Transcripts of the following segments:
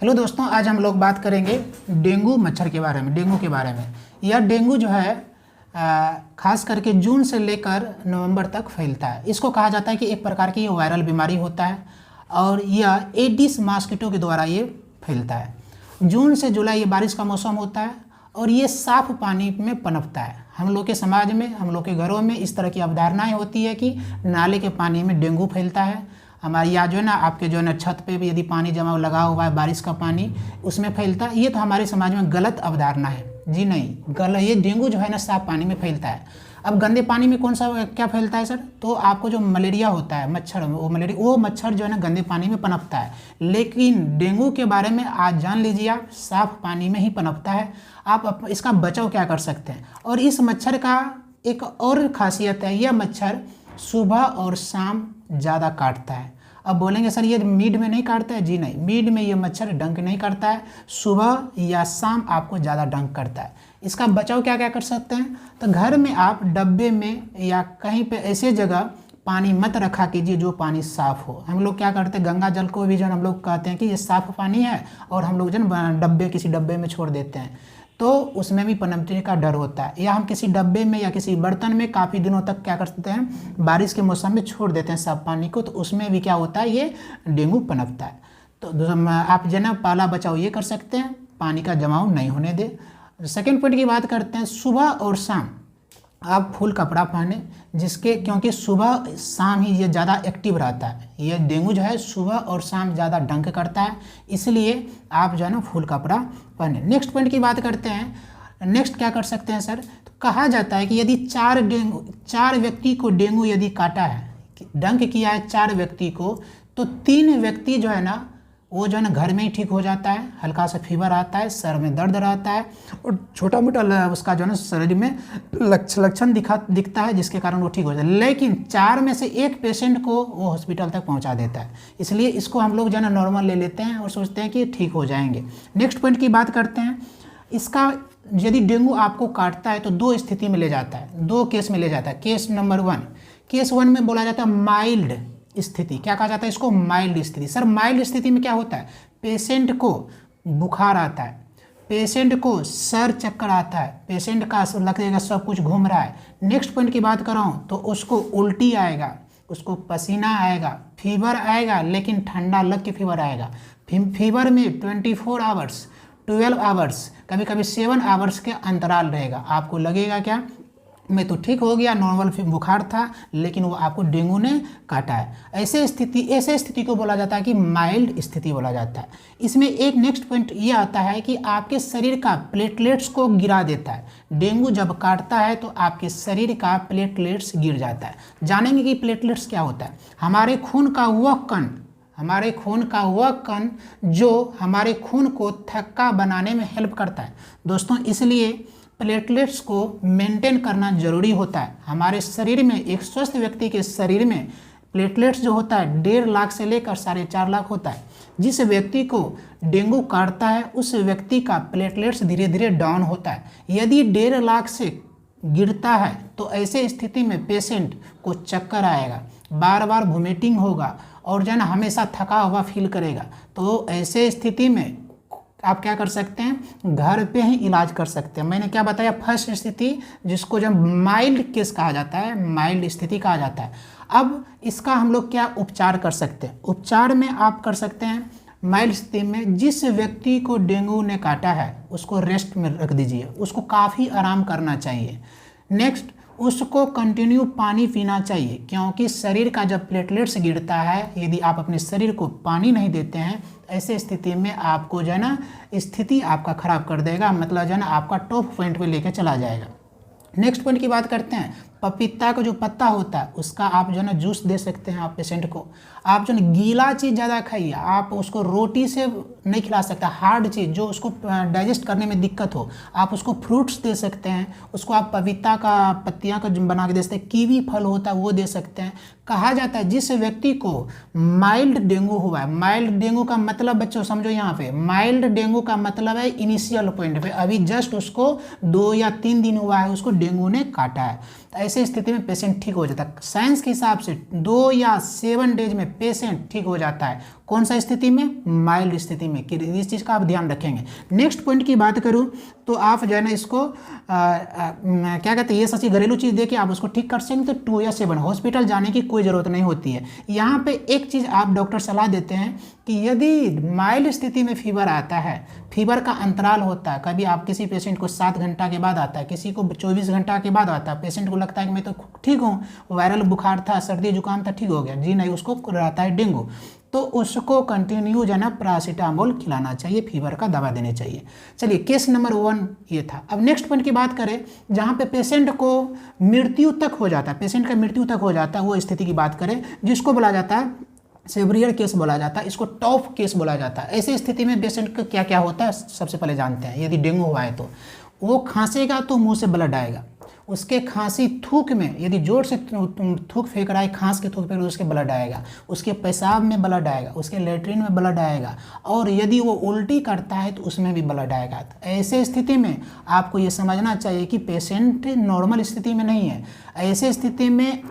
Hello दोस्तों, आज हम लोग बात करेंगे डेंगू मच्छर के बारे में। डेंगू के बारे में यह डेंगू जो है खास करके जून से लेकर नवंबर तक फैलता है। इसको कहा जाता है कि एक प्रकार की ये वायरल बीमारी होता है और यह एडिस मॉस्किटो के द्वारा ये फैलता है। जून से जुलाई ये बारिश का मौसम होता है और ये साफ पानी में पनपता है। हम लोग के समाज में, हम लोग के घरों में इस तरह की अवधारणाएं होती है कि नाले के पानी में डेंगू फैलता है। हमारे यहाँ जो है ना, आपके जो है ना छत पे भी यदि पानी जमा लगा हुआ है, बारिश का पानी उसमें फैलता है। ये तो हमारे समाज में गलत अवधारणा है। जी नहीं, गलत। ये डेंगू जो है ना साफ पानी में फैलता है। अब गंदे पानी में कौन सा क्या फैलता है सर? तो आपको जो मलेरिया होता है, मच्छर, वो मच्छर जो है ना गंदे पानी में पनपता है। लेकिन डेंगू के बारे में आज जान लीजिए, आप साफ पानी में ही पनपता है। आप इसका बचाव क्या कर सकते हैं? और इस मच्छर का एक और खासियत है, यह मच्छर सुबह और शाम ज़्यादा काटता है। अब बोलेंगे सर ये मिड में नहीं काटता है? जी नहीं, मिड में ये मच्छर डंक नहीं करता है, सुबह या शाम आपको ज़्यादा डंक करता है। इसका बचाव क्या क्या कर सकते हैं? तो घर में आप डब्बे में या कहीं पे ऐसे जगह पानी मत रखा कीजिए जो पानी साफ़ हो। हम लोग क्या करते हैं, गंगा जल को भी जो हम लोग कहते हैं कि ये साफ़ पानी है और हम लोग जो डब्बे किसी डब्बे में छोड़ देते हैं, तो उसमें भी पनपने का डर होता है। या हम किसी डब्बे में या किसी बर्तन में काफ़ी दिनों तक क्या करते हैं, बारिश के मौसम में छोड़ देते हैं साफ पानी को, तो उसमें भी क्या होता है, ये डेंगू पनपता है। तो आप जो ना पहला बचाव ये कर सकते हैं, पानी का जमाव नहीं होने दे। सेकेंड पॉइंट की बात करते हैं, सुबह और शाम आप फुल कपड़ा पहने, क्योंकि सुबह शाम ही ये ज़्यादा एक्टिव रहता है। ये डेंगू जो है सुबह और शाम ज़्यादा डंक करता है, इसलिए आप जो है ना फुल कपड़ा पहने। नेक्स्ट पॉइंट की बात करते हैं। नेक्स्ट क्या कर सकते हैं सर? तो कहा जाता है कि यदि चार व्यक्ति को डेंगू यदि काटा है, डंक किया है 4 व्यक्ति को, तो 3 व्यक्ति जो है ना वो जो है ना घर में ही ठीक हो जाता है। हल्का सा फीवर आता है, सर में दर्द रहता है और छोटा मोटा उसका जो है ना शरीर में लक्षण दिखता है, जिसके कारण वो ठीक हो जाता है। लेकिन 4 में से 1 पेशेंट को वो हॉस्पिटल तक पहुंचा देता है। इसलिए इसको हम लोग जो है ना नॉर्मल ले लेते हैं और सोचते हैं कि ठीक हो जाएंगे। नेक्स्ट पॉइंट की बात करते हैं। इसका यदि डेंगू आपको काटता है तो 2 स्थिति में ले जाता है, 2 केस में ले जाता है। केस नंबर 1, केस 1 में बोला जाता है माइल्ड स्थिति। क्या कहा जाता है इसको? माइल्ड स्थिति। सर माइल्ड स्थिति में क्या होता है? पेशेंट को बुखार आता है, पेशेंट को सर चक्कर आता है, पेशेंट का लगेगा सब कुछ घूम रहा है। नेक्स्ट पॉइंट की बात कर रहा हूँ तो उसको उल्टी आएगा, उसको पसीना आएगा, फीवर आएगा, लेकिन ठंडा लग के फीवर आएगा। फीवर में 24 आवर्स, 12 आवर्स, कभी कभी 7 आवर्स के अंतराल रहेगा। आपको लगेगा क्या, मैं तो ठीक हो गया, नॉर्मल बुखार था, लेकिन वो आपको डेंगू ने काटा है। ऐसे स्थिति को बोला जाता है कि माइल्ड स्थिति बोला जाता है। इसमें एक नेक्स्ट पॉइंट ये आता है कि आपके शरीर का प्लेटलेट्स को गिरा देता है। डेंगू जब काटता है तो आपके शरीर का प्लेटलेट्स गिर जाता है। जानेंगे कि प्लेटलेट्स क्या होता है? हमारे खून का वह कण जो हमारे खून को थक्का बनाने में हेल्प करता है। दोस्तों इसलिए प्लेटलेट्स को मेंटेन करना जरूरी होता है। हमारे शरीर में, एक स्वस्थ व्यक्ति के शरीर में प्लेटलेट्स जो होता है 1.5 लाख से लेकर 4.5 लाख होता है। जिस व्यक्ति को डेंगू काटता है उस व्यक्ति का प्लेटलेट्स धीरे धीरे डाउन होता है। यदि 1.5 लाख से गिरता है तो ऐसे स्थिति में पेशेंट को चक्कर आएगा, बार बार वोमिटिंग होगा और जो है ना हमेशा थका हुआ फील करेगा। तो ऐसे स्थिति में आप क्या कर सकते हैं, घर पे ही इलाज कर सकते हैं। मैंने क्या बताया, फर्स्ट स्थिति जिसको जब माइल्ड केस कहा जाता है, माइल्ड स्थिति कहा जाता है। अब इसका हम लोग क्या उपचार कर सकते हैं? उपचार में आप कर सकते हैं माइल्ड स्थिति में जिस व्यक्ति को डेंगू ने काटा है उसको रेस्ट में रख दीजिए, उसको काफ़ी आराम करना चाहिए। नेक्स्ट, उसको कंटिन्यू पानी पीना चाहिए, क्योंकि शरीर का जब प्लेटलेट्स गिरता है, यदि आप अपने शरीर को पानी नहीं देते हैं, ऐसे स्थिति में आपको जो है ना स्थिति आपका ख़राब कर देगा, मतलब जो है ना आपका टॉप पॉइंट पे लेकर चला जाएगा। नेक्स्ट पॉइंट की बात करते हैं। पपीता का जो पत्ता होता है उसका आप जो है ना जूस दे सकते हैं आप पेशेंट को। आप जो है गीला चीज़ ज़्यादा खाइए, आप उसको रोटी से नहीं खिला सकते। हार्ड चीज़ जो उसको डाइजेस्ट करने में दिक्कत हो, आप उसको फ्रूट्स दे सकते हैं। उसको आप पपीता का पत्तियाँ का बना के दे सकते हैं। कीवी फल होता है वो दे सकते हैं। कहा जाता है जिस व्यक्ति को माइल्ड डेंगू हुआ है, माइल्ड डेंगू का मतलब बच्चों समझो, यहाँ पे माइल्ड डेंगू का मतलब है इनिशियल पॉइंट पे, अभी जस्ट उसको 2 या 3 दिन हुआ है, उसको डेंगू ने काटा है। तो ऐसे स्थिति में पेशेंट ठीक हो जाता है। साइंस के हिसाब से 2 या 7 डेज में पेशेंट ठीक हो जाता है। कौन सा स्थिति में? माइल्ड स्थिति में। कि इस चीज़ का आप ध्यान रखेंगे। नेक्स्ट पॉइंट की बात करूं तो आप जो है ना इसको क्या कहते हैं, ये सच्ची घरेलू चीज़ देखिए आप उसको ठीक कर सकते हैं। 2 या 7 हॉस्पिटल जाने की कोई ज़रूरत नहीं होती है। यहाँ पे एक चीज़ आप डॉक्टर सलाह देते हैं कि यदि माइल्ड स्थिति में फीवर आता है, फीवर का अंतराल होता है, कभी आप किसी पेशेंट को 7 घंटा के बाद आता है, किसी को 24 घंटा के बाद आता है, पेशेंट को लगता है कि मैं तो ठीक हूँ, वायरल बुखार था, सर्दी जुकाम था, ठीक हो गया। जी नहीं, उसको रहता है डेंगू, तो उसको कंटिन्यू जो है ना पैरासीटामोल खिलाना चाहिए, फीवर का दवा देनी चाहिए। चलिए केस नंबर 1 ये था। अब नेक्स्ट पॉइंट की बात करें जहाँ पे पेशेंट को मृत्यु तक हो जाता है, पेशेंट का मृत्यु तक हो जाता है, वो स्थिति की बात करें जिसको बोला जाता है सेवियर केस बोला जाता है, इसको टॉप केस बोला जाता है। ऐसी स्थिति में पेशेंट का क्या क्या होता है सबसे पहले जानते हैं। यदि डेंगू हुआ है तो वो खांसेगा तो मुंह से ब्लड आएगा, उसके खांसी थूक में यदि जोर से थूक फेंक रहा है, खांस के थूक फेंक रहा है, उसके ब्लड आएगा, उसके पेशाब में ब्लड आएगा, उसके लेटरिन में ब्लड आएगा, और यदि वो उल्टी करता है तो उसमें भी ब्लड आएगा। तो ऐसे स्थिति में आपको ये समझना चाहिए कि पेशेंट नॉर्मल स्थिति में नहीं है। ऐसे स्थिति में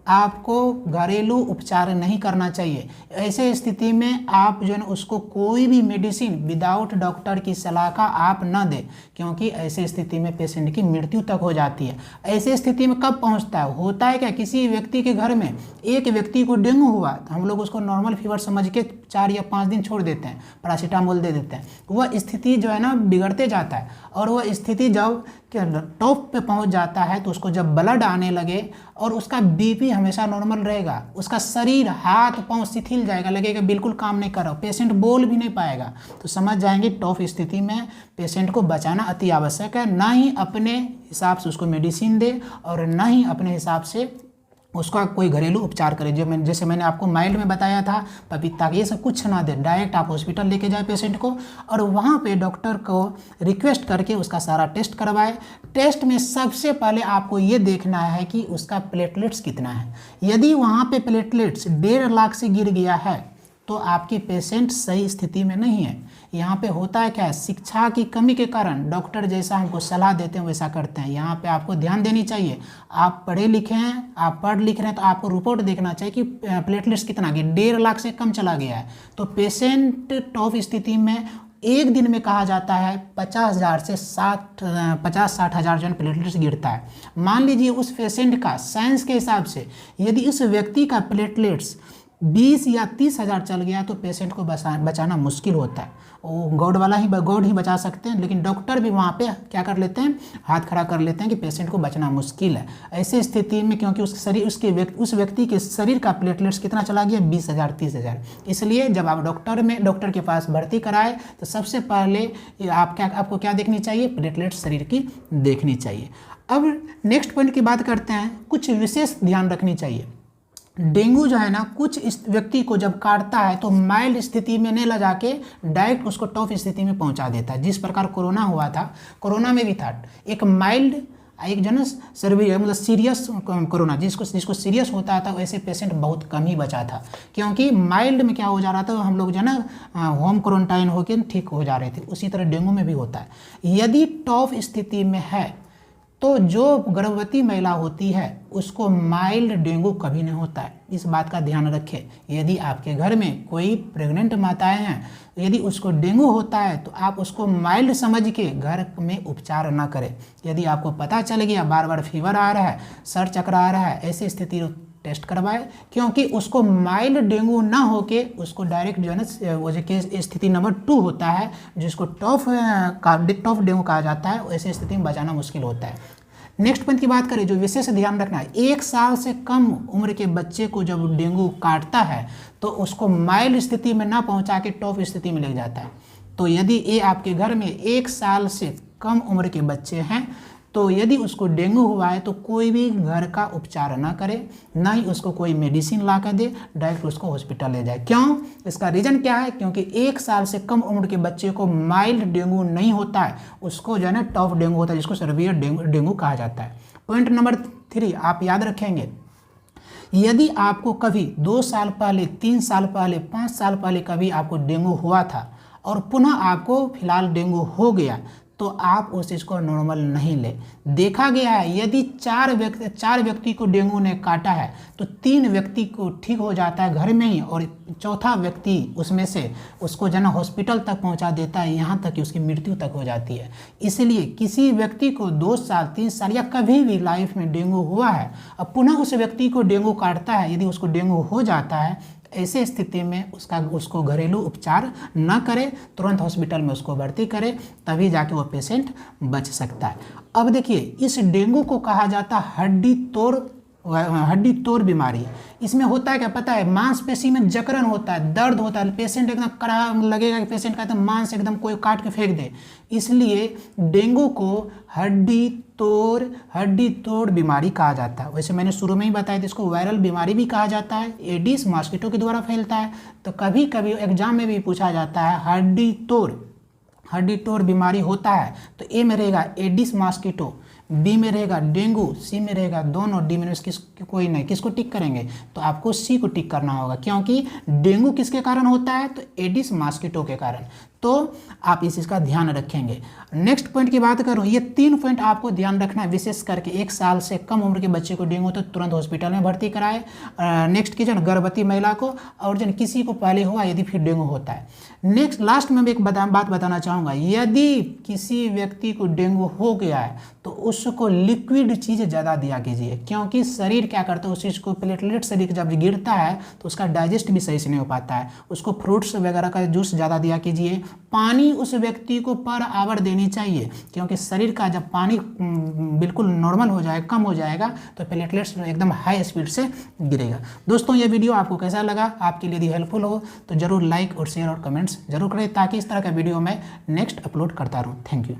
आपको घरेलू उपचार नहीं करना चाहिए। ऐसे स्थिति में आप जो है ना उसको कोई भी मेडिसिन विदाउट डॉक्टर की सलाह का आप न दें, क्योंकि ऐसे स्थिति में पेशेंट की मृत्यु तक हो जाती है। ऐसे स्थिति में कब पहुंचता है? होता है क्या, किसी व्यक्ति के घर में एक व्यक्ति को डेंगू हुआ तो हम लोग उसको नॉर्मल फीवर समझ के 4 या 5 दिन छोड़ देते हैं, पैरासीटामोल दे देते हैं। वह स्थिति जो है ना बिगड़ते जाता है, और वह स्थिति जब टॉप पे पहुंच जाता है तो उसको जब ब्लड आने लगे और उसका बीपी हमेशा नॉर्मल रहेगा, उसका शरीर हाथ पांव शिथिल जाएगा, लगेगा बिल्कुल काम नहीं कर रहा, पेशेंट बोल भी नहीं पाएगा, तो समझ जाएंगे टॉप स्थिति में पेशेंट को बचाना अति आवश्यक है। ना ही अपने हिसाब से उसको मेडिसिन दे और ना ही अपने हिसाब से उसका कोई घरेलू उपचार करे। जैसे मैंने आपको माइल्ड में बताया था पपीता, ये सब कुछ ना दे, डायरेक्ट आप हॉस्पिटल लेके जाए पेशेंट को और वहाँ पे डॉक्टर को रिक्वेस्ट करके उसका सारा टेस्ट करवाए। टेस्ट में सबसे पहले आपको ये देखना है कि उसका प्लेटलेट्स कितना है। यदि वहाँ पे प्लेटलेट्स 1.5 लाख से गिर गया है तो आपकी पेशेंट सही स्थिति में नहीं है। यहाँ पे होता है क्या, शिक्षा की कमी के कारण डॉक्टर जैसा हमको सलाह देते हैं वैसा करते हैं। यहाँ पे आपको ध्यान देनी चाहिए, आप पढ़े लिखे हैं, आप पढ़ लिख रहे हैं तो आपको रिपोर्ट देखना चाहिए कि प्लेटलेट्स कितना गया। 1.5 लाख से कम चला गया है तो पेशेंट टॉप स्थिति में एक दिन में कहा जाता है 50,000 से 50-60 हज़ार जो प्लेटलेट्स गिरता है। मान लीजिए उस पेशेंट का साइंस के हिसाब से यदि उस व्यक्ति का प्लेटलेट्स 20 या 30 हज़ार चल गया तो पेशेंट को बचाना मुश्किल होता है। वो गॉड ही बचा सकते हैं, लेकिन डॉक्टर भी वहाँ पे क्या कर लेते हैं, हाथ खड़ा कर लेते हैं कि पेशेंट को बचना मुश्किल है। ऐसी स्थिति में क्योंकि उस व्यक्ति के शरीर का प्लेटलेट्स कितना चला गया, 20,000 30,000। इसलिए जब आप डॉक्टर के पास भर्ती कराए तो सबसे पहले आपको क्या देखनी चाहिए, प्लेटलेट्स शरीर की देखनी चाहिए। अब नेक्स्ट पॉइंट की बात करते हैं, कुछ विशेष ध्यान रखनी चाहिए। डेंगू जो है ना कुछ इस व्यक्ति को जब काटता है तो माइल्ड स्थिति में नहीं ले जाके डायरेक्ट उसको टॉप स्थिति में पहुंचा देता है। जिस प्रकार कोरोना हुआ था, कोरोना में भी था एक माइल्ड एक जो है सर्वियर मतलब सीरियस कोरोना, जिसको सीरियस होता था वैसे पेशेंट बहुत कम ही बचा था, क्योंकि माइल्ड में क्या हो जा रहा था, हम लोग जो है ना होम क्वारंटाइन होकर ठीक हो जा रहे थे। उसी तरह डेंगू में भी होता है। यदि टॉप स्थिति में है तो जो गर्भवती महिला होती है उसको माइल्ड डेंगू कभी नहीं होता है, इस बात का ध्यान रखें। यदि आपके घर में कोई प्रेग्नेंट माताएं हैं, यदि उसको डेंगू होता है तो आप उसको माइल्ड समझ के घर में उपचार ना करें। यदि आपको पता चल गया बार बार फीवर आ रहा है, सर चकरा रहा है, ऐसी स्थिति टेस्ट करवाए, क्योंकि उसको माइल्ड डेंगू ना होके उसको डायरेक्ट जो है ना वो जो स्थिति नंबर 2 होता है जिसको टॉप डेंगू कहा जाता है, ऐसी स्थिति में बचाना मुश्किल होता है। नेक्स्ट पॉइंट की बात करें जो विशेष ध्यान रखना है, 1 साल से कम उम्र के बच्चे को जब डेंगू काटता है तो उसको माइल्ड स्थिति में ना पहुंचा के टॉप स्थिति में ले जाता है। तो यदि ये आपके घर में 1 साल से कम उम्र के बच्चे हैं तो यदि उसको डेंगू हुआ है तो कोई भी घर का उपचार ना करे, ना ही उसको कोई मेडिसिन ला कर दे, डायरेक्ट उसको हॉस्पिटल ले जाए। क्यों? इसका रीज़न क्या है, क्योंकि 1 साल से कम उम्र के बच्चे को माइल्ड डेंगू नहीं होता है, उसको जो है ना टॉप डेंगू होता है, जिसको सर्वियर डेंगू कहा जाता है। पॉइंट नंबर 3 आप याद रखेंगे, यदि आपको कभी 2 साल पहले, 3 साल पहले, 5 साल पहले कभी आपको डेंगू हुआ था और पुनः आपको फिलहाल डेंगू हो गया तो आप उस चीज़ को नॉर्मल नहीं ले। देखा गया है यदि चार व्यक्ति को डेंगू ने काटा है तो 3 व्यक्ति को ठीक हो जाता है घर में ही, और चौथा व्यक्ति उसमें से उसको जना हॉस्पिटल तक पहुंचा देता है, यहाँ तक कि उसकी मृत्यु तक हो जाती है। इसलिए किसी व्यक्ति को 2 साल 3 साल या कभी भी लाइफ में डेंगू हुआ है, अब पुनः उस व्यक्ति को डेंगू काटता है, यदि उसको डेंगू हो जाता है, ऐसे स्थिति में उसको घरेलू उपचार न करे, तुरंत हॉस्पिटल में उसको भर्ती करे, तभी जाके वो पेशेंट बच सकता है। अब देखिए, इस डेंगू को कहा जाता है हड्डी तोड़ बीमारी। इसमें होता है क्या पता है, मांसपेशी में जकड़न होता है, दर्द होता है, पेशेंट एकदम कड़ा लगेगा कि पेशेंट का एकदम मांस एकदम कोई काट के फेंक दे। इसलिए डेंगू को हड्डी तोड़ बीमारी कहा जाता है। वैसे मैंने शुरू में ही बताया था, इसको वायरल बीमारी भी कहा जाता है, एडिस मॉस्किटो के द्वारा फैलता है। तो कभी कभी एग्जाम में भी पूछा जाता है हड्डी तोड़ बीमारी होता है, तो ए में रहेगा एडिस मॉस्किटो, बी में रहेगा डेंगू, सी में रहेगा दोनों, डी में कोई नहीं। किसको टिक करेंगे? तो आपको सी को टिक करना होगा, क्योंकि डेंगू किसके कारण होता है? तो एडिस मॉस्किटो के कारण। तो आप इस चीज़ का ध्यान रखेंगे। नेक्स्ट पॉइंट की बात करूं, ये 3 पॉइंट आपको ध्यान रखना है, विशेष करके 1 साल से कम उम्र के बच्चे को डेंगू तो तुरंत हॉस्पिटल में भर्ती कराए। नेक्स्ट की जो गर्भवती महिला को, और जो किसी को पहले हुआ यदि फिर डेंगू होता है। नेक्स्ट लास्ट में मैं एक बात बताना चाहूँगा, यदि किसी व्यक्ति को डेंगू हो गया है तो उसको लिक्विड चीज़ ज़्यादा दिया कीजिए, क्योंकि शरीर क्या करता है, उस चीज़ को प्लेटलेट शरीर जब गिरता है तो उसका डाइजेस्ट भी सही से नहीं हो पाता है। उसको फ्रूट्स वगैरह का जूस ज़्यादा दिया कीजिए। पानी उस व्यक्ति को पर आवर देनी चाहिए, क्योंकि शरीर का जब पानी बिल्कुल नॉर्मल हो जाएगा, कम हो जाएगा, तो प्लेटलेट्स एकदम हाई स्पीड से गिरेगा। दोस्तों, ये वीडियो आपको कैसा लगा? आपके लिए यदि हेल्पफुल हो तो ज़रूर लाइक और शेयर और कमेंट्स जरूर करें, ताकि इस तरह का वीडियो मैं नेक्स्ट अपलोड करता रहूँ। Thank you.